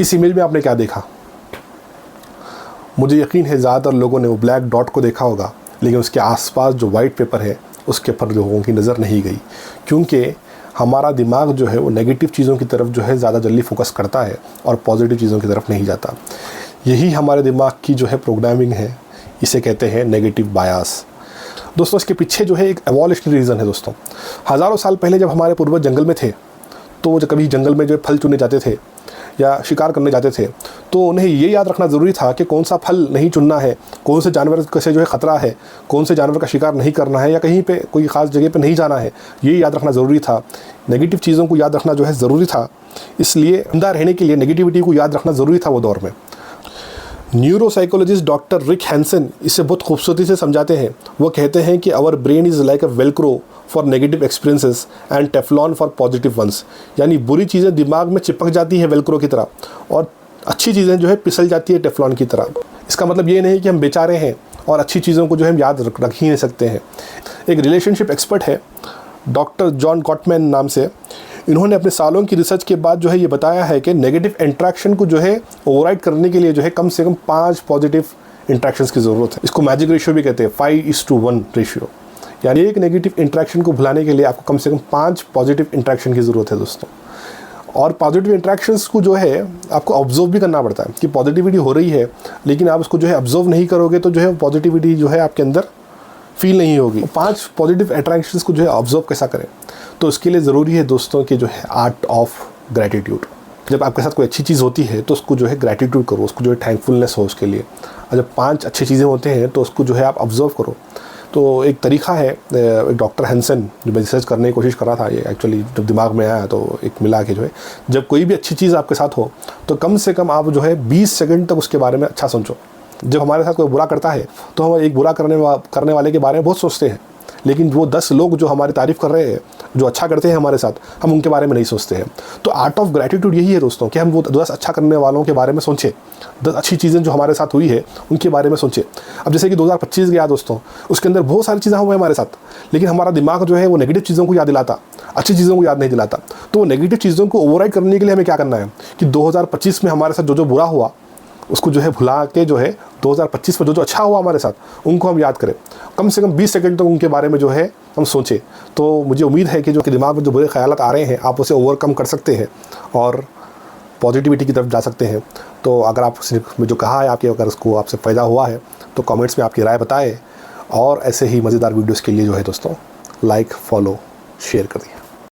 इस इमेज में आपने क्या देखा? मुझे यकीन है ज़्यादातर लोगों ने वो ब्लैक डॉट को देखा होगा, लेकिन उसके आसपास जो वाइट पेपर है उसके पर लोगों की नज़र नहीं गई, क्योंकि हमारा दिमाग जो है वो नेगेटिव चीज़ों की तरफ जो है ज़्यादा जल्दी फोकस करता है और पॉजिटिव चीज़ों की तरफ नहीं जाता। यही हमारे दिमाग की जो है प्रोग्रामिंग है, इसे कहते हैं नेगेटिव बायस। दोस्तों, इसके पीछे जो है एक एवोल्यूशनरी रीज़न है। दोस्तों, हज़ारों साल पहले जब हमारे पूर्वज जंगल में थे, तो जब कभी जंगल में जो फल चुने जाते थे या शिकार करने जाते थे, तो उन्हें ये याद रखना ज़रूरी था कि कौन सा फल नहीं चुनना है, कौन से जानवर से जो है ख़तरा है, कौन से जानवर का शिकार नहीं करना है, या कहीं पे कोई ख़ास जगह पे नहीं जाना है। ये याद रखना ज़रूरी था। नेगेटिव चीज़ों को याद रखना जो है ज़रूरी था। इसलिए जिंदा रहने के लिए नेगेटिविटी को याद रखना ज़रूरी था वो दौर में। न्यूरोसाइकोलॉजिस्ट डॉक्टर रिक हैंसन इसे बहुत खूबसूरती से समझाते हैं। वो कहते हैं कि our brain is like a Velcro for negative experiences and Teflon for positive ones. यानी बुरी चीज़ें दिमाग में चिपक जाती है वेलक्रो की तरह, और अच्छी चीज़ें जो है पिसल जाती है टेफ्लॉन की तरह। इसका मतलब ये नहीं कि हम बेचारे हैं और अच्छी चीज़ों को जो है हम याद रख ही नहीं सकते हैं। एक रिलेशनशिप एक्सपर्ट है डॉक्टर जॉन गॉटमैन नाम से। इन्होंने अपने सालों की रिसर्च के बाद जो है ये बताया है कि नेगेटिव इंट्रैक्शन को जो है ओवरराइड करने के लिए जो है कम से कम 5 पॉजिटिव इंट्रैक्शंस की ज़रूरत है। इसको मैजिक रेशियो भी कहते हैं, 5:1 रेशियो। यानी एक नेगेटिव इंट्रैक्शन को भुलाने के लिए आपको कम से कम 5 पॉजिटिव इंट्रैक्शन की ज़रूरत है दोस्तों। और पॉजिटिव इंट्रैक्शंस को जो है आपको ऑब्जर्व भी करना पड़ता है कि पॉजिटिविटी हो रही है, लेकिन आप उसको जो है ऑब्जर्व नहीं करोगे तो जो है पॉजिटिविटी जो है आपके अंदर फील नहीं होगी। 5 पॉजिटिव इंट्रैक्शंस को जो है ऑब्जर्व कैसा करें, तो इसके लिए ज़रूरी है दोस्तों कि जो है आर्ट ऑफ ग्रैटिट्यूड। जब आपके साथ कोई अच्छी चीज़ होती है तो उसको जो है ग्रैटिट्यूड करो, उसको जो है थैंकफुलनेस हो उसके लिए। और जब 5 अच्छी चीज़ें होते हैं तो उसको जो है आप ऑब्जर्व करो। तो एक तरीका है, एक डॉक्टर हैंसन जो मैं रिसर्च करने की कोशिश कर रहा था, ये एक्चुअली जब दिमाग में आया तो एक मिला के जो है जब कोई भी अच्छी चीज़ आपके साथ हो तो कम से कम आप जो है 20 सेकंड तक उसके बारे में अच्छा सोचो। जब हमारे साथ कोई बुरा करता है तो हम एक बुरा करने वाले के बारे में बहुत सोचते हैं, लेकिन वो 10 लोग जो हमारी तारीफ़ कर रहे हैं, जो अच्छा करते हैं हमारे साथ, हम उनके बारे में नहीं सोचते हैं। तो आर्ट ऑफ ग्रैटिट्यूड यही है दोस्तों कि हम वो 10 अच्छा करने वालों के बारे में सोचें, 10 अच्छी चीज़ें जो हमारे साथ हुई है उनके बारे में सोचें। अब जैसे कि 2025 गया दोस्तों, उसके अंदर बहुत सारी चीज़ें हुई हमारे साथ, लेकिन हमारा दिमाग जो है वो नेगेटिव चीज़ों को याद दिलाता, अच्छी चीज़ों को याद नहीं दिलाता। तो वो नेगेटिव चीज़ों को ओवरराइड करने के लिए हमें क्या करना है कि 2025 में हमारे साथ जो बुरा हुआ उसको जो है भुला के जो है 2025 में जो अच्छा हुआ हमारे साथ उनको हम याद करें। कम से कम 20 सेकंड तक उनके बारे में जो है हम सोचें। तो मुझे उम्मीद है कि जो कि दिमाग में जो बुरे ख्यालात आ रहे हैं आप उसे ओवरकम कर सकते हैं और पॉजिटिविटी की तरफ जा सकते हैं। तो अगर आप जो कहा है आपके, अगर उसको आपसे फ़ायदा हुआ है तो कमेंट्स में आपकी राय बताएं, और ऐसे ही मज़ेदार वीडियोज़ के लिए जो है दोस्तों लाइक, फॉलो, शेयर करें।